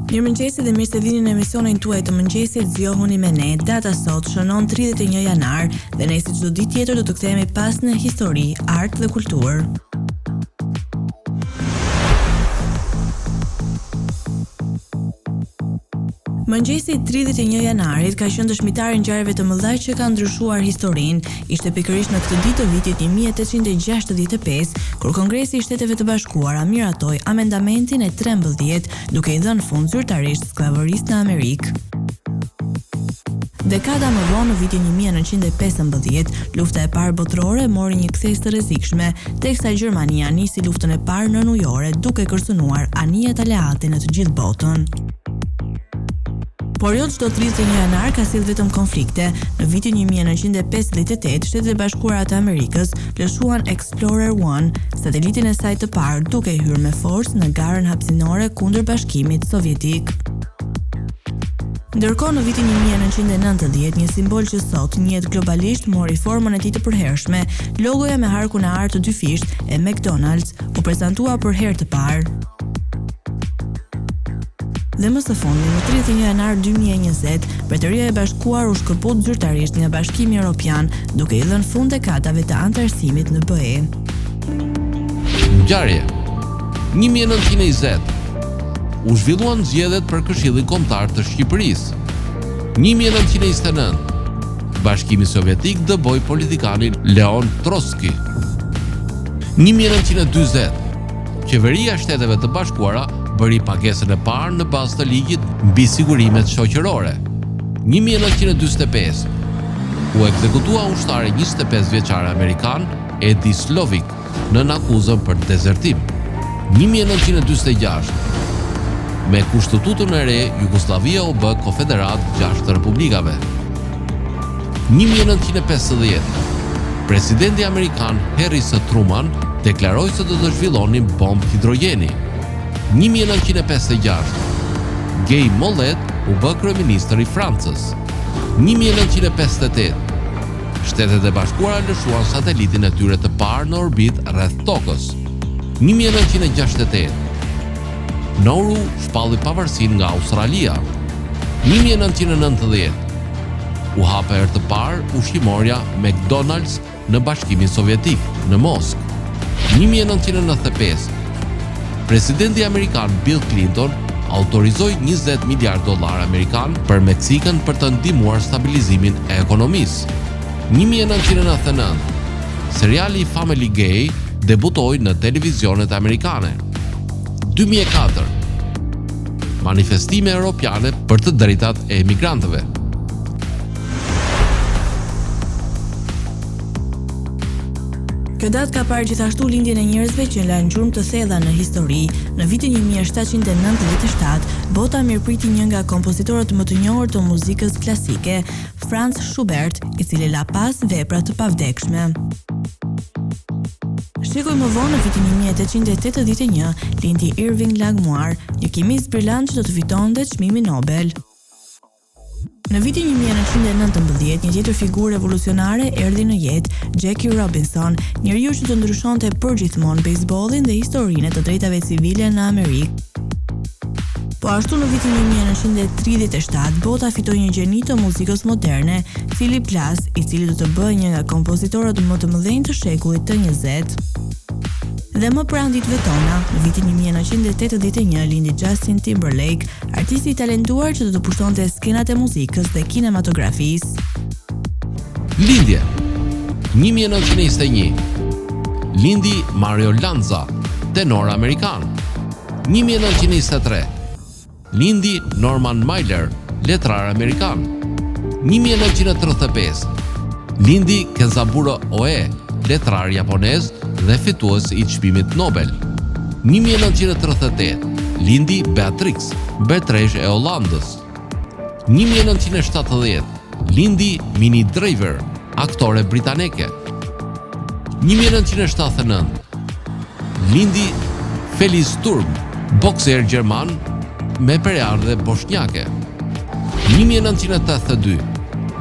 Mirëmëngjesi dhe mirë se vini në emisionin tuaj të mëngjesit. Zgjohuni me ne. Data sot shënon 31 janar dhe ne si çdo ditë tjetër do të kthehemi pas në histori, art dhe kulturë. Mëngjesi 31 janarit ka qenë dëshmitar i ngjarjeve të mëdha që kanë ndryshuar historinë. Ishte pikërisht në këtë ditë të vitit 1865 kur Kongresi i Shteteve të Bashkuara miratoi amendamentin e 13 duke i dhënë fund zyrtarisht skllavërisë në Amerikë. Dekada më vonë në vitin 1915, lufta e parë botërore mori një kthes të rrezikshme, teksa Gjermania nisi luftën e parë në ujore duke kërcënuar anijet aleate në të gjithë botën. Por jo çdo 31 janar ka sill vetëm konflikte. Në vitin 1958, Shtetet e Bashkuara të Amerikës lëshuan Explorer 1, satelitin e saj të parë, duke hyrë me forcë në garën hapësinore kundër Bashkimit Sovjetik. Ndërkohë në vitin 1990, një simbol që sot njihet globalisht mori formën e tij të përhershme. Logoja me harkun e artë të dyfisht e McDonald's u prezantua për herë të parë. Dhe më së fundi, në 31 janar 2020, Mbretëria e Bashkuar u shkëput zyrtarisht nga Bashkimi Evropian, duke i dhënë fund dekadave të anëtarësimit në BE. Ngjarje. 1920. U zhvilluan zgjedhjet për Këshillin Kombëtar të Shqipërisë. 1929. Bashkimi Sovjetik dëboi politikanin Leon Trotski. 1940. Qeveria e Shteteve të Bashkuara bëri pagesën e parë në bazë të ligjit mbi sigurimet shoqërore. 1945. U ekzekutua ushtari 25 vjeçar amerikan Eddie Slovic nën akuzën për dezertim. 1946. Me kushtetutën e re, Jugosllavia u bë konfederat 6 republikave. 1950. Presidenti amerikan Harry S. Truman deklaroi se do të zhvillonin bombë hidrogeni. 1956. Gay Mollet u bë kryeministër i Francës. 1958. Shtetet e Bashkuara lëshuan satelitin e tyre të parë në orbit rreth Tokës. 1968. Nauru shpalli pavarësinë nga Australia. 1990. U hap herë të parë ushqimorja McDonald's në Bashkimin Sovjetik, në Moskë. 1995. Presidenti amerikan Bill Clinton autorizoi $20 miliard amerikan për Meksikën për të ndihmuar stabilizimin e ekonomisë. 1999. Seriali Family Guy debutoi në televizionet amerikane. 2004. Manifestime europiane për të drejtat e emigrantëve. Kjo datë ka parë gjithashtu lindjen e njerëzve që lanë gjurmë të thella në histori. Në vitin 1797, bota mirëpriti një nga kompozitorët më të njohur të muzikës klasike, Franz Schubert, i cili la pas vepra të pavdekshme. Shekuj më vonë, në vitin 1881, lindi Irving Langmuir, një kimist brillant që do të fitonte çmimin Nobel. Në vitin 1919, një tjetër figurë revolucionare erdhi në jetë, Jackie Robinson, njeriu që të ndryshonte përgjithmonë bejsbollin dhe historinë e të drejtave civile në Amerikë. Po ashtu në vitin 1937, bota fitoi një gjeni të muzikës moderne, Philip Glass, i cili do të bëhej një nga kompozitorët më të mëdhenj të shekullit të 20. Dhe më pranë ditëve tona, në vitin 1981 lindi Justin Timberlake, artisti i talentuar që do të pushtonte skenat e muzikës dhe kinematografisë. Lindje. 1921. Lindi Mario Lanza, tenor amerikan. 1923. Lindi Norman Mailer, letrar amerikan. 1935. Lindi Kenzaburo Oe, letrar japonez dhe fitues i çmimit Nobel. 1938. Lindi Beatrix, mbretëreshe e Hollandës. 1970. Lindi Minnie Driver, aktore britanike. 1979. Lindi Felice Sturm, bokser gjerman me periardhje bosnjake. 1982.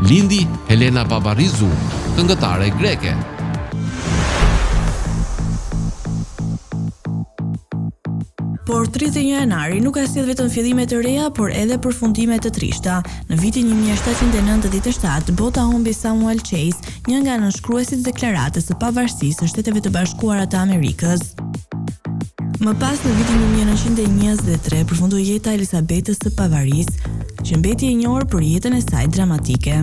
Lindi Helena Paparizou, këngëtare greke. Por 31 janari nuk ka sjellë vetëm fillime të reja, por edhe përfundime të trishta. Në vitin 1797, bota humbi Samuel Chase, një nga nënshkruesit e deklaratës së pavarësisë së Shteteve të Bashkuara të Amerikës. Më pas, në vitin 1923, përfundoi jeta e Elizabetës së Pavarisë, që mbeti e njohur për jetën e saj dramatike.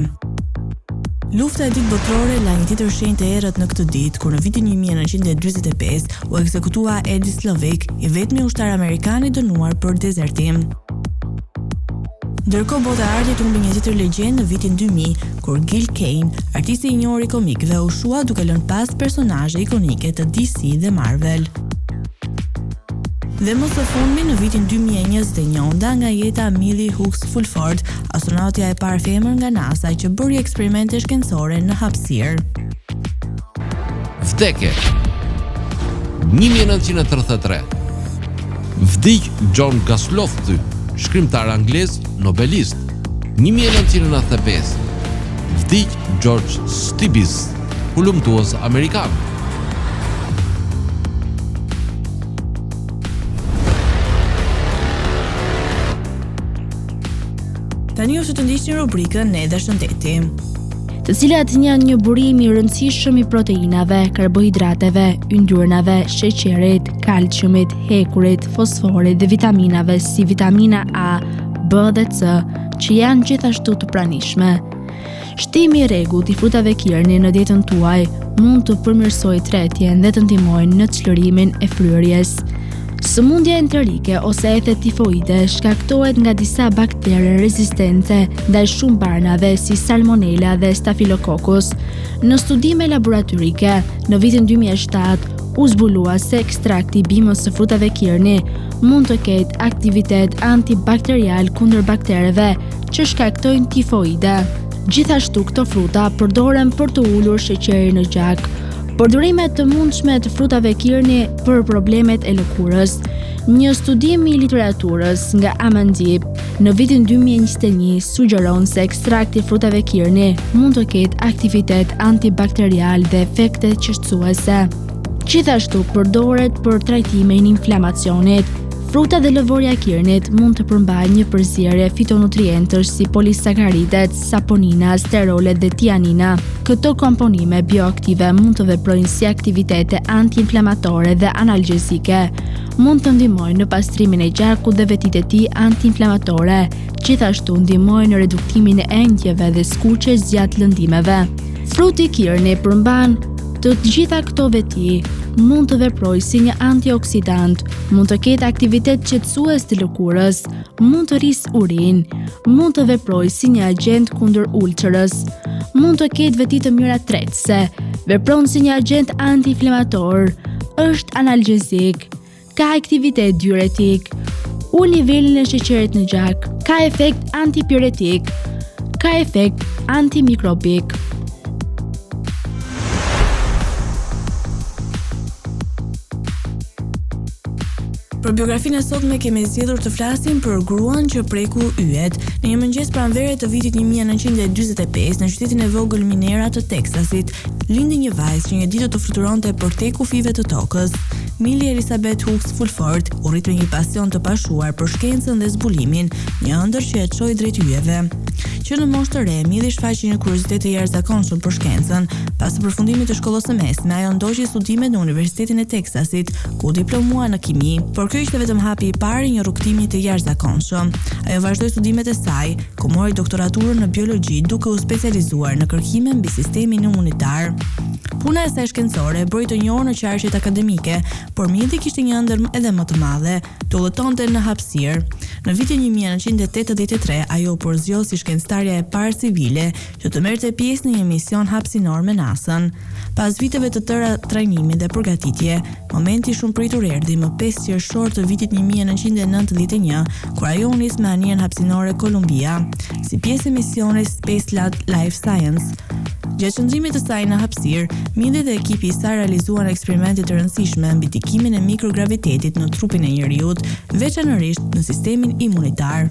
Lufta e dytë botërore la një tjetër shenjë të errët në këtë ditë, kur në vitin 1945 u ekzekutua Edi Slovik, i vetmi ushtar amerikan i dënuar për dezertim. Ndërkohë bota e artit humbi një tjetër legjendë në vitin 2000, kur Gil Kane, artisti i njohur i komikëve, u shua duke lënë pas personazhe ikonike të DC dhe Marvel. Dhe më së fundmi, në vitin 2021, nda nga jeta Millie Hooks Fulford, astronautja e parë femër nga NASA që bëri eksperimente shkencore në hapësirë. Vdekje 1933. Vdiq John Gaslofty, shkrimtar anglez, nobelist. 1995. Vdiq George Stibis, hulumtues amerikan. Tani ose të ndiqni rubrikën Ne dhe shëndeti, të cilat janë një burim i rëndësishëm i proteinave, karbohidrateve, yndyrnave, sheqerit, kalciumit, hekurit, fosforit dhe vitaminave si vitamina A, B dhe C, që janë gjithashtu të pranishme. Shtimi i rregullt i frutave kirni në dietën tuaj mund të përmirësojë tretjen dhe të ndihmojë në çlirimin e fryrjes. Sëmundja enterike ose ethet tifoide shkaktohet nga disa baktere rezistente ndaj shumë barnave si Salmonella dhe Staphylococcus. Në studime laboratorike, në vitin 2007, u zbulua se ekstrakti i bimës së frutave kirni mund të ketë aktivitet antibakterial kundër baktereve që shkaktojnë tifoide. Gjithashtu këto fruta përdoren për të ulur sheqerin në gjak. Përdorimet të mundshme të frutave kirni për problemet e lëkurës. Një studim i literaturës nga Amandip në vitin 2021 sugjeron se ekstrakti i frutave kirni mund të ketë aktivitet antibakterial dhe efekte qetësuese. Gjithashtu përdoret për trajtimin e inflamacionit. Fruta dhe lëvorja e kirnit mund të përmbajnë një përzierje fitonutrientësh si polisakaridet, saponina, sterolet dhe tianina. Këto komponime bioaktive mund të veprojnë si aktivitete antiinflamatore dhe analgjezike. Mund të ndihmojnë në pastrimin e gjakut dhe vetit e tij antiinflamatore. Gjithashtu ndihmojnë në reduktimin e engjëve dhe skuqjes gjatë lëndimeve. Fruti i kirni përmban të gjitha këto veti, mund të veprojë si një antioksidant, mund të ketë aktivitet qetësues të lëkurës, mund të rrisë urinë, mund të veprojë si një agent kundër ulcerës, mund të ketë veti të mira tretëse, vepron si një agent antiinflamator, është analgjezik, ka aktivitet diuretik, ul nivelin e sheqerit në gjak, ka efekt antipiretik, ka efekt antimikrobik. Për biografinë e sotme kemi zgjedhur të flasim për gruan që preku yjet. Në një mëngjes pranvere të vitit 1945, në qytetin e vogël Minera të Teksasit, lindi një vajzë që një ditë të fluturonte përtek kufive të tokës. Millie Elizabeth Hooks Fulford u rrit me një pasion të pashuar për shkencën dhe zbulimin, një ëndër që e çoi drejt yjeve. Që në moshë të re, Millie shfaqi një kuriozitet të jashtëzakonshëm për shkencën. Pas përfundimit të shkollës së mesme, ajo ndoqi studimet në Universitetin e Teksasit, ku diplomua në kimi, por kjo ishte vetëm hapi i parë i një rrugtimi të jashtëzakonshëm. Ajo vazhdoi studimet e saj, ku mori doktoraturën në biologji, duke u specializuar në kërkime mbi sistemin imunitar. Puna e saj shkencore bëri të njohur në qarqet akademike, por Millie kishte një ëndër edhe më të madhe, të udhëtonte në hapësirë. Në vitin 1983, ajo u përzgjoh si shkencëtarja e parë civile që të merrte pjesë në një mision hapësinor me NASA-n. Pas viteve të tëra trajnimi dhe përgatitje, momenti shumë pritur erdhi më 5 qershor të vitit 1991, kur ajo u nis me anijën hapësinore Columbia, si pjesë e misionit Space Life Science. Gjatë qëndrimit të saj në hapësirë, Millie dhe ekipi i saj realizuan eksperimente të rëndësishme mbi ndikimin e mikrogravitetit në trupin e njerëzit, veçanërisht në sistemin imunitar.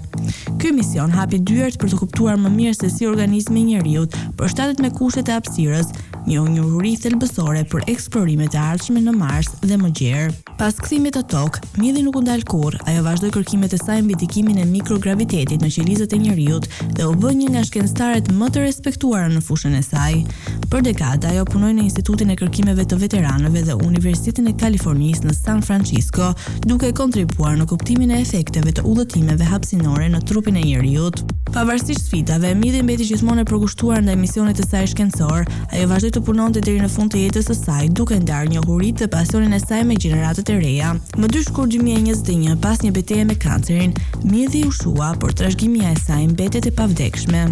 Ky mision hapi dyert për të kuptuar më mirë se si organizmi i njerëzit përshtatet me kushtet e hapësirës një njohuri thelbësore për eksplorimet e ardhshme në Mars dhe më gjerë. Pas kthimit të tokë, mjedhi nuk u ndal kurrë, ajo vazhdoi kërkimet e saj mbi ndikimin e mikrogravitetit në qelizet e njeriut dhe u bë një nga shkencëtarët më të respektuara në fushën e saj. Për dekada ajo punoi në Institutin e Kërkimeve të Veteranëve dhe Universitetin e Kalifornisë në San Francisco, duke kontribuar në kuptimin e efekteve të udhëtimeve hapësinore në trupin e njeriut. Pavarësisht sfidave, mjedhi mbeti gjithmonë e përkushtuar ndaj misionit të saj shkencor. Ajo vazhdoi të punonte deri në fund të jetës së saj, duke ndarë njohuritë dhe pasionin e saj me gjeneratat e reja. Më 2 shkurt 2021, pas një betejë me kancerin, mjedhi u shua, por trashëgimia e saj mbetet e pavdekshme.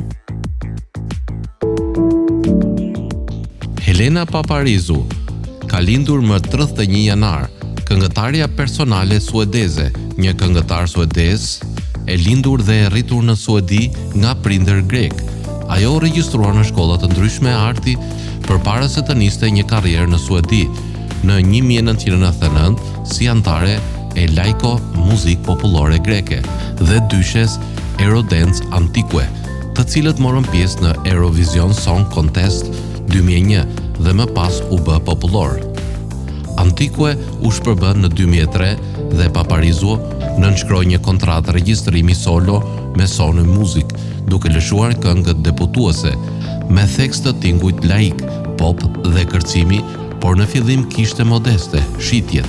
Helena Paparizou ka lindur më 31 janar, këngëtarja personale suedeze, një këngëtar suedez e lindur dhe e rritur në Suedi nga prindër grek. Ajo u regjistruar në shkolla të ndryshme arti përpara se të niste një karrierë në Suedi në 1999 si anëtare e Laiko Muzik Popullore Greke dhe dyshes Eurodance Antique, të cilët morën pjesë në Eurovision Song Contest 2001 dhe më pas u bë popullor. Antique u shpërbën në 2003 dhe Paparizou nënshkroi një kontratë regjistrimi solo me Sony Music, duke lëshuar këngët debutuese me tekst të tingujt laik, pop dhe kërcimi, por në fillim kishte modeste shitjet.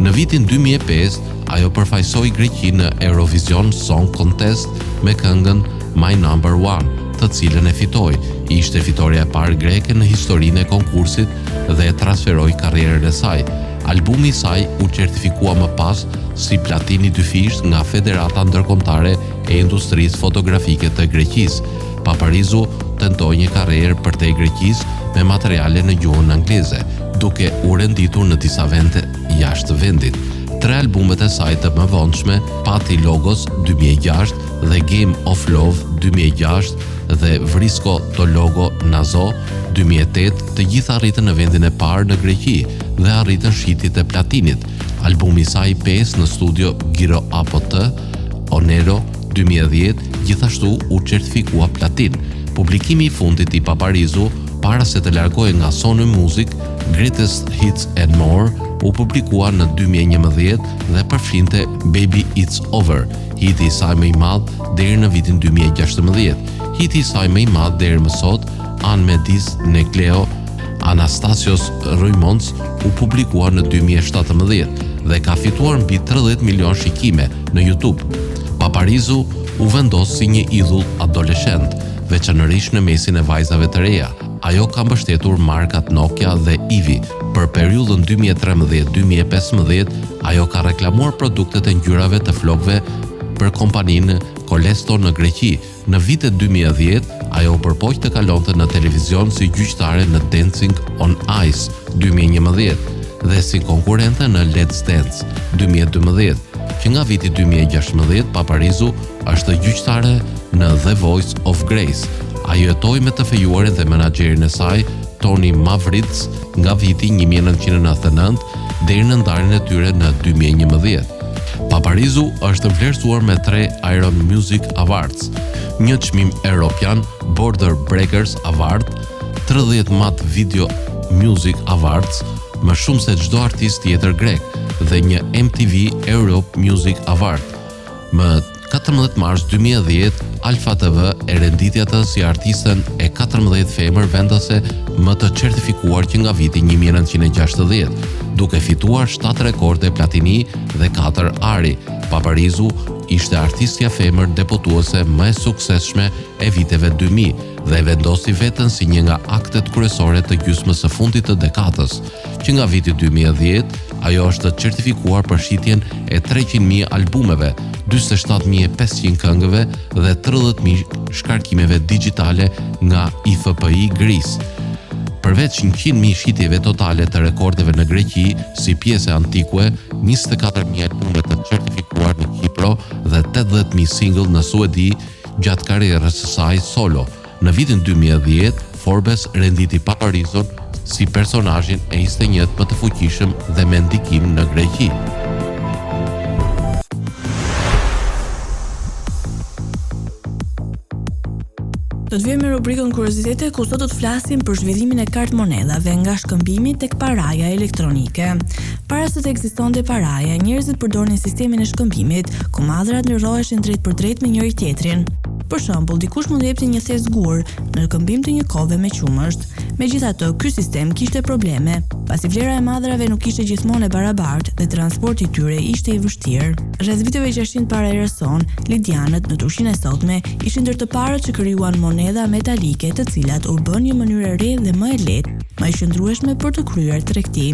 Në vitin 2005 ajo përfaqësoi Greqinë në Eurovision Song Contest me këngën My Number One, të cilën e fitoi. Ishte fitoria e parë greke në historinë e konkursit dhe e transferoi karrierën e saj. Albumi i saj u certifikua më pas si platini dyfisht nga Federata Ndërkombëtare e Industrisë Fotografike të Greqisë. Paparizou tentoi një karrierë përtej Greqisë me materiale në gjuhën angleze, duke u renditur në disa vende jashtë vendit. 3 albumet e saj të mëvonshme, Pati Logos 2006 dhe Game of Love 2006 dhe Vrisko to Logo Nazo 2008, të gjitha arritën në vendin e parë në Greqi dhe arritën shitjet e platinit. Albumi i saj 5 në studio Giro APT, Onero 2010, gjithashtu u certifikua platin. Publikimi i fundit i Paparizou para se të largohej nga Sony Music, Greatest Hits and More, u publikua në 2011 dhe përfshinte Baby It's Over, hiti i saj më i madh deri në vitin 2016. Hiti i saj më i madh deri më sot, An Medis Nekleo Anastasios Rujmons, u publikua në 2017 dhe ka fituar mbi 30 milion shikime në YouTube. Paparizou u vendos si një idhull adoleshent, veçanërisht në mesin e vajzave të reja. Ajo ka mbështetur markat Nokia dhe Ivi. Për periudhën 2013-2015, ajo ka reklamuar produktet e ngjyrave të flokëve për kompaninë Kolesto në Greqi. Në vitet 2010, ajo u përpoq të kalonte në televizion si gjyqtare në Dancing on Ice 2011 dhe si konkurrente në Let's Dance 2012. Që nga viti 2016, Paparizou është gjyqtare në The Voice of Grace. Ajo jetoi me të fejuarin dhe menaxherin e saj, Tony Mavrids, nga viti 1999 deri në ndarjen e tyre në 2011. Paparizou është vlerësuar me 3 Iron Music Awards, një çmim europian Border Breakers Award, 30 Mat Video Music Awards, më shumë se çdo artist tjetër grek, dhe një MTV Europe Music Award. Më 14 mars 2010, Alfa TV e renditi atë si artisten e 14 femër vendase më të certifikuar që nga viti 1960, duke fituar 7 rekorde platini dhe 4 ari. Paparizou ishte artistja femër debutuese më e suksesshme e viteve 2000 dhe vendosi veten si një nga aktet kryesore të gjysmës së fundit të dekadës. Që nga viti 2010, ajo është certifikuar për shitjen e 300.000 albumeve, 47.500 këngëve dhe 30.000 shkarkimeve digjitale nga IFPI Gris. Përveç 100.000 shitjeve totale të rekordeve në Greqi si pjesë antikue, 24.000 albume të certifikuar në Kipro dhe 80.000 single në Suedi gjatë karrierës së saj solo. Në vitin 2010, Forbes renditi Paparizon si personazhin e 21 më të fuqishëm dhe me ndikim në Greqi. Do të vijmë me rubrikën Kuriozitete, ku sot do të flasim për zhvillimin e kartmonedhave nga shkëmbimi tek paraja elektronike. Para se të ekzistonte paraja, njerëzit përdornin sistemin e shkëmbimit, ku madhrat ndërroheshin drejt për drejt me njëri tjetrin. Për shembull, dikush mund të jepte një thes gur në këmbim të një kove me qumësht. Megjithatë, ky sistem kishte probleme, pasi vlera e madhrave nuk ishte gjithmonë e barabartë dhe transporti i tyre ishte i vështirë. Rreth viteve 600 para erës sonë, Lidianët në Turqinë e sotme ishin ndër të parët që krijuan monedha metalike, të cilat u bën një mënyrë e re dhe më e lehtë, më e qëndrueshme për të kryer tregti.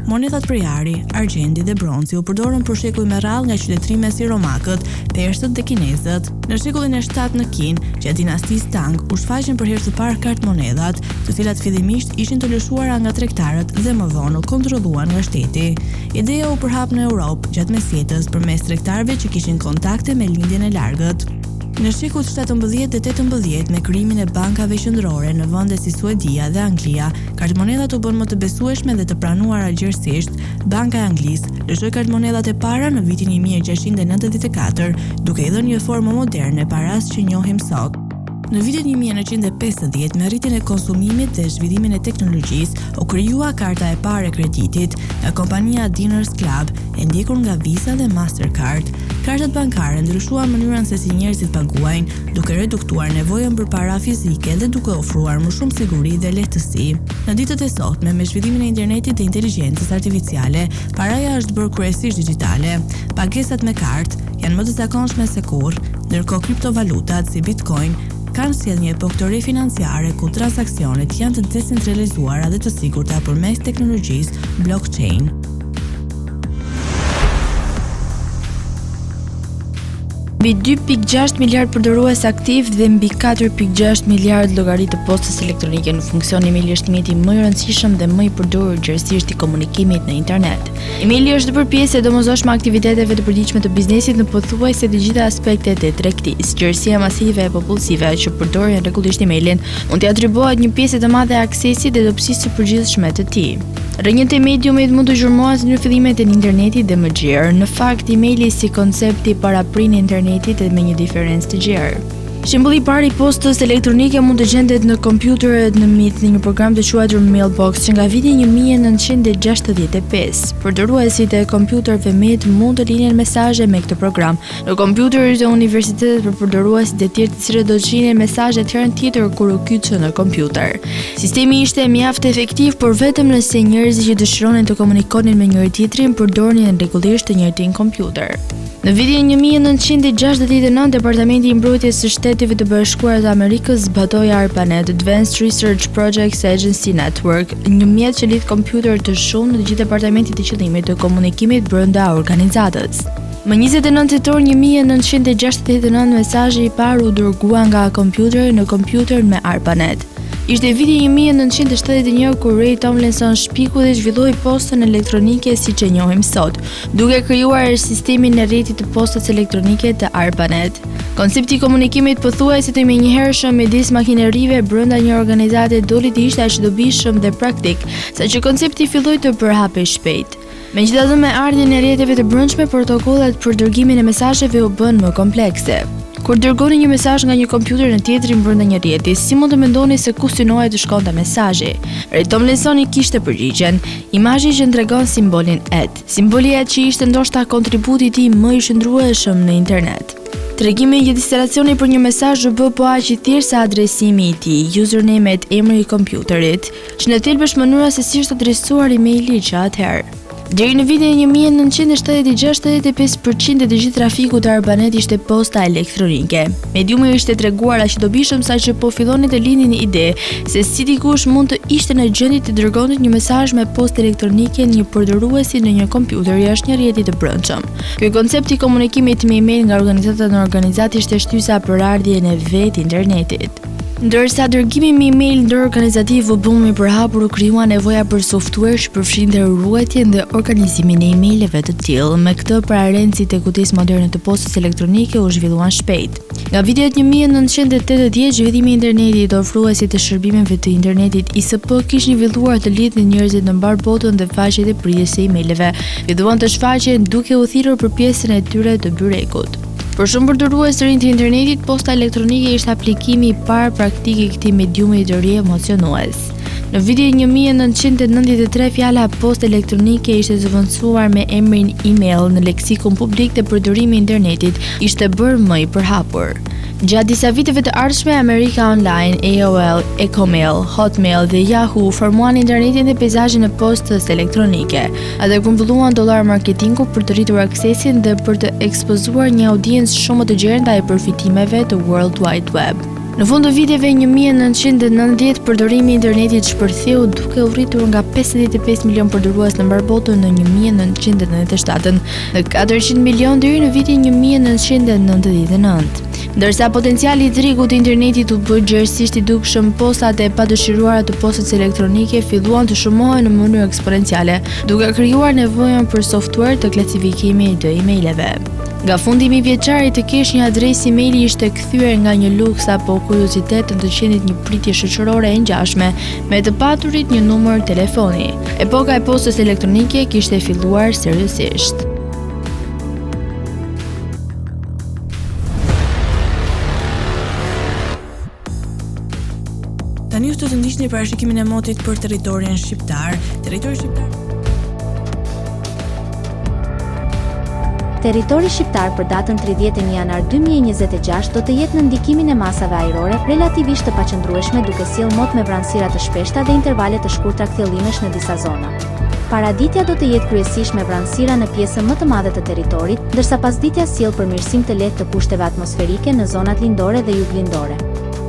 Monedhat prej ari, argjendi dhe bronzi u përdorën për shekuj me radhë nga qytetërimet si romakët, persët dhe kinezët. Në shekullin e 7 në Kinë, gjatë dinastisë Tang, u shfaqën për herë të parë kartmonedhat, të cilat fillimisht ishin të lëshuara nga tregtarët dhe më vonë u kontrolluan nga shteti. Ideja u përhap në Europë gjatë mesjetës përmes tregtarëve që kishin kontakte me lindjen e largët. Në shekujt 17 dhe 18, me krijimin e bankave qendrore në vende si Suedia dhe Anglia, kartmonedhat u bën më të besueshme dhe të pranuara gjërësisht. Banka e Anglisë lëshoi kartmonedhat e para në vitin 1694, duke i dhënë një formë moderne paras që njohim sot. Në vitin 1950, me rritjen e konsumimit dhe zhvillimin e teknologjisë, u krijua karta e parë e kreditit nga kompania Diners Club, e ndjekur nga Visa dhe Mastercard. Kartat bankare ndryshuan mënyrën se si njerëzit paguajnë, duke reduktuar nevojën për para fizike dhe duke ofruar më shumë siguri dhe lehtësi. Në ditët e sotme, me zhvillimin e internetit dhe inteligjencës artificiale, paraja është bërë kryesisht digjitale. Pagesat me kartë janë më të zakonshme se kurrë, ndërkohë kriptovalutat si Bitcoin kanë sjellë një epokë të re financiare ku transaksionet janë të decentralizuara dhe të sigurta përmes teknologjisë blockchain. Mbi 2.6 miliard përdorues aktiv dhe mbi 4.6 miliard llogari të postës elektronike në funksion, emaili është mjeti më i rëndësishëm dhe më i përdorur gjërësisht i komunikimit në internet. Emaili është bërë pjesë e domosdoshme aktiviteteve të përditshme të biznesit në pothuajse të gjitha aspektet e tregtisë. Gjërësia masive e popullsive që përdorin rregullisht emailin mund t'i atribuohet një pjesë të madhe e aksesit dhe dobësisë së përgjithshme të tij. Rrënjët e mediumit mund të zhurmohen në fillimet e internetit dhe më gjerë. Në fakt, emaili si koncepti paraprin internetit dhe me një diferencë të gjerë. Shembulli i parë i postës elektronike mund të gjendet në kompjuterët në MIT në një program të quajtur Mailbox që nga viti 1965. Përdoruesit e kompjuterëve MIT mund të linjën mesazhe me këtë program. Në kompjuterët e universitetet për përdoruesit e tjerë të cilët do të shihnin mesazhe të herën tjetër kur u kyçën në kompjuter. Sistemi ishte mjaft efektiv, por vetëm nëse njerëzit që dëshironin të komunikonin me njëri tjetrin përdornin rregullisht të njëjtin kompjuter. Në vitin 1969, Departamenti i Mbrojtjes së Shtetive të Bashkuara të Amerikës zbatoi ARPANET, Advanced Research Projects Agency Network, një mjet që lidh kompjuter të shumë në të gjithë departamentet të qëllimit të komunikimit brenda organizatës. Më 29 tetor 1969, mesazhi i parë u dërgua nga kompjuteri në kompjuter me ARPANET. Ishte viti 1971 kur Ray Tomlinson shpiku dhe zhvilloi postën elektronike siç e njohim sot, duke krijuar sistemin e rrjetit të postës elektronike të ARPANET. Koncepti i komunikimit pothuajse të menjëhershëm midis makinerive brenda një organizate doli të ishte aq dobishëm dhe praktik, saqë koncepti filloi të përhapej shpejt. Megjithatë, me ardhjen e rrjeteve të brendshme, protokollet për dërgimin e mesazheve u bën më komplekse. Kur dërgoni një mesazh nga një kompjuter në tjetrin brenda një rrjeti, si mund të mendoni se ku synohej të shkonte mesazhi? Ray Tomlinson i kishte përgjigjen: imazhi që tregon simbolin @ simboli @ që ishte ndoshta kontributi i tij më i shndrueshëm në internet. Tregimi i instalacioni për një mesazh u bë po aq i thjeshtë sa adresimi i tij, username-et, emri i kompjuterit, që në thelb është mënyra se si është adresuar emaili që atëherë. Deri në vitin 1976, 85% e të gjithë trafikut të ARPANET ishte posta elektronike. Mediumi ishte treguar aq dobishëm saqë po filloni të lindin një ide se si dikush mund të ishte në gjendje të dërgonte një mesazh me postë elektronike një përdoruesi në një kompjuter jashtë një rrjeti të brendshëm. Ky koncept i komunikimit me email nga organizata në organizat ishte shtysa për ardhjen e vetë internetit. Ndërsa dërgimi me email ndërorganizativ u bë më i përhapur, u krijua nevoja për software që përfshinte ruajtjen dhe organizimin e emaileve të tillë. Me këtë, pararencit e kutizë moderne të postës elektronike u zhvilluan shpejt. Nga vitet 1980, zhvillimi i internetit, ofruesit të shërbimeve të internetit ISP kishin filluar të lidhin njerëzit në mbar botën dhe faqet e pritjes së emaileve filluan të shfaqen duke u thirrur për pjesën e tyre të byrekut. Për shumë përdorues të rinj të internetit, posta elektronike ishte aplikimi i parë praktik i këtij mediumi të ri emocionues. Në vitin 1993, fjala postë elektronike ishte zëvendësuar me emrin email në leksikon publik të përdorimit internetit, ishte bërë më i përhapur. Gjatë disa viteve të ardhshme, Amerika Online, AOL, Ecomail, Hotmail dhe Yahoo formuan internetin dhe peizazhin e postës elektronike. Ata grumbulluan dollar marketingu për të rritur aksesin dhe për të ekspozuar një audiencë shumë të gjerë ndaj përfitimeve të World Wide Web. Në fund të viteve 1990, përdorimi i internetit shpërtheu duke u rritur nga 55 milion përdorues në mbar botën në 1997 dhe 400 milion deri në vitin 1999. Ndërsa potenciali i trigut të internetit u bë gjerësisht i dukshëm, postat e padëshiruara të postës elektronike filluan të shumohen në mënyrë eksponenciale, duke krijuar nevojën për software të klasifikimit të emaileve. Nga fundimi vjeçar, të kesh një adresë emaili ishte kthyer nga një luks apo kuriozitet të qenit një pritje shoqërore e ngjashme, me të paturit një numër telefoni. Epoka e postës elektronike kishte filluar seriozisht. Tani ju të ndiqni parashikimin e motit për territorin shqiptar. Territori shqiptar. Territori shqiptar për datën 31 janar 2026 do të jetë në ndikimin e masave ajrore relativisht të paqëndrueshme, duke sjellë mot me vranësira të shpeshta dhe intervale të shkurtra kthjellimesh në disa zona. Paraditja do të jetë kryesisht me vranësira në pjesën më të madhe të territorit, ndërsa pasditja sjell përmirësim të lehtë të kushteve atmosferike në zonat lindore dhe juglindore.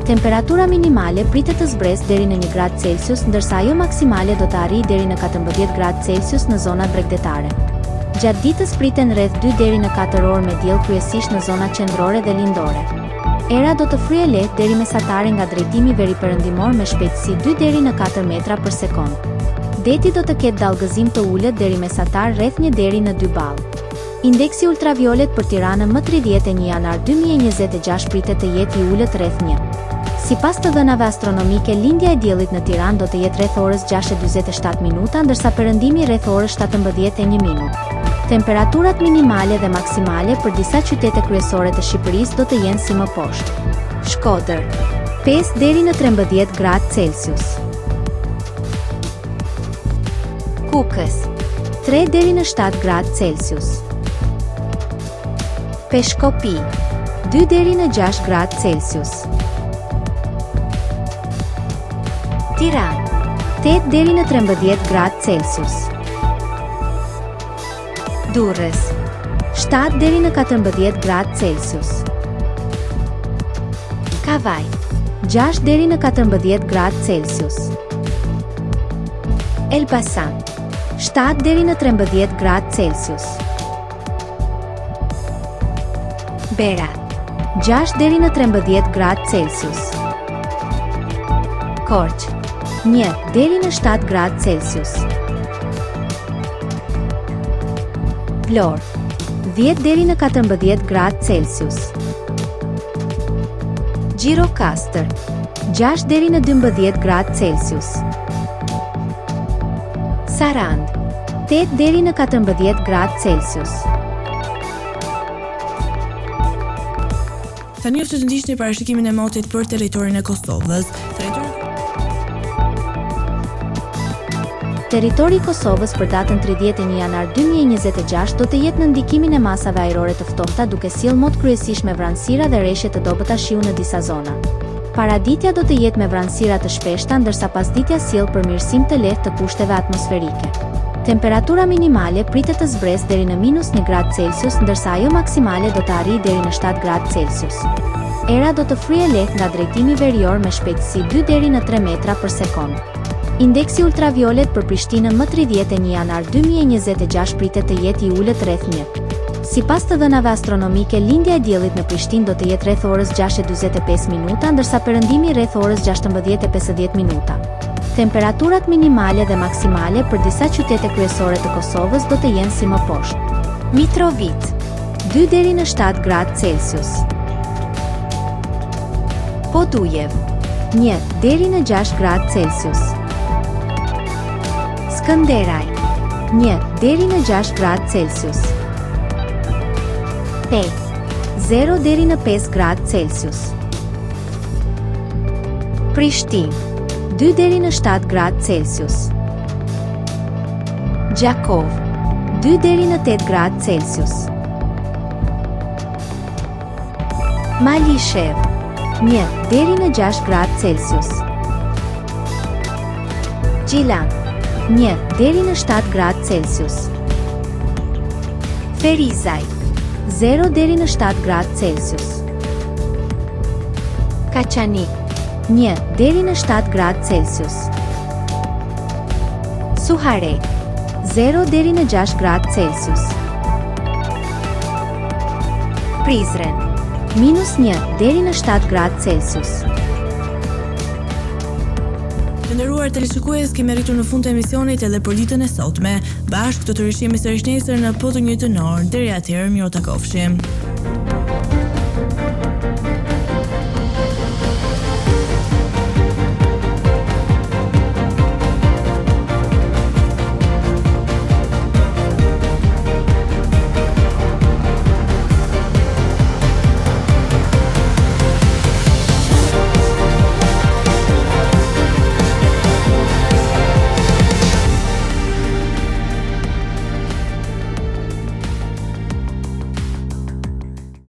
Temperatura minimale pritet të zbresë deri në 1 gradë Celsius, ndërsa ajo maksimale do të arrijë deri në 14 gradë Celsius në zonat bregdetare. Gjatë ditës priten rreth 2 deri në 4 orë me diell kryesisht në zonat qendrore dhe lindore. Era do të fryejë lehtë deri mesatare nga drejtimi veriperëndimor me shpejtësi 2 deri në 4 metra për sekond. Deti do të ketë dallgëzim të ulët deri mesatar rreth 1 deri në 2 ballë. Indeksi ultraviolet për Tiranën më 31 janar 2026 pritet të jetë i ulët rreth 1. Sipas të dhënave astronomike, lindja e diellit në Tiranë do të jetë rreth orës 6:47 minuta, ndërsa perëndimi rreth orës 17:01 minutë. Temperaturat minimale dhe maksimale për disa qytete kryesore të Shqipërisë do të jenë si më poshtë. Shkodër, 5 deri në 13 gradë Celsius. Kukës, 3 deri në 7 gradë Celsius. Peshkopi, 2 deri në 6 gradë Celsius. Tiranë, 8 deri në 13 gradë Celsius. Durrës, 7 deri në 14 gradë Celsius. Kavaj, 6 deri në 14 gradë Celsius. Elbasan, 7 deri në 13 gradë Celsius. Berat, 6 deri në 13 gradë Celsius. Korçë, 1 deri në 7 gradë Celsius. Vlorë, 10 deri në 14 gradë Celsius. Gjirokastër, 6 deri në 12 gradë Celsius. Sarand, 8 deri në 14 gradë Celsius. Tani ju të ndiqni parashikimin e motit për territorin e Kosovës. Territori i Kosovës për datën 31 janar 2026 do të jetë në ndikimin e masave ajrore të ftohta, duke sjellë mot kryesisht me vranësira dhe rreshje të dobëta shiu në disa zona. Paraditja do të jetë me vranësira të shpeshta, ndërsa pasditja sjell përmirësim të lehtë të kushteve atmosferike. Temperatura minimale pritet të zbresë deri në -1 gradë Celsius, ndërsa ajo maksimale do të arrijë deri në 7 gradë Celsius. Era do të fryejë lehtë nga drejtimi verior me shpejtësi 2 deri në 3 metra për sekond. Indeksi ultraviolet për Prishtinën më 31 janar 2026 pritet të jetë i ulët rreth 1. Sipas të dhënave astronomike, lindja e diellit në Prishtinë do të jetë rreth orës 6:45 minuta, ndërsa perëndimi rreth orës 16:50 minuta. Temperaturat minimale dhe maksimale për disa qytete kryesore të Kosovës do të jenë si më poshtë. Mitrovica, 2 deri në 7 gradë Celsius. Podujev, 1 deri në 6 gradë Celsius. Skënderaj, 1 deri në 6 gradë Celsius. Pejë, 0 deri në 5 gradë Celsius. Prishtinë, 2 deri në 7 gradë Celsius. Gjakov, 2 deri në 8 gradë Celsius. Malishev, 1 deri në 6 gradë Celsius. Gjilan, 1 deri në 7 gradë Celsius. Ferizaj, 0 deri në 7 gradë Celsius. Kaçanik, 1 deri në 7 gradë Celsius. Suharek, 0 deri në 6 gradë Celsius. Prizren, -1 deri në 7 gradë Celsius. Të nderuar teleshikues, kemi arritur në fund të emisionit edhe për ditën e sotme. Bashkë do të rishihemi sërish nesër në po të njëjtën orë. Deri atëherë, mirë takofshim.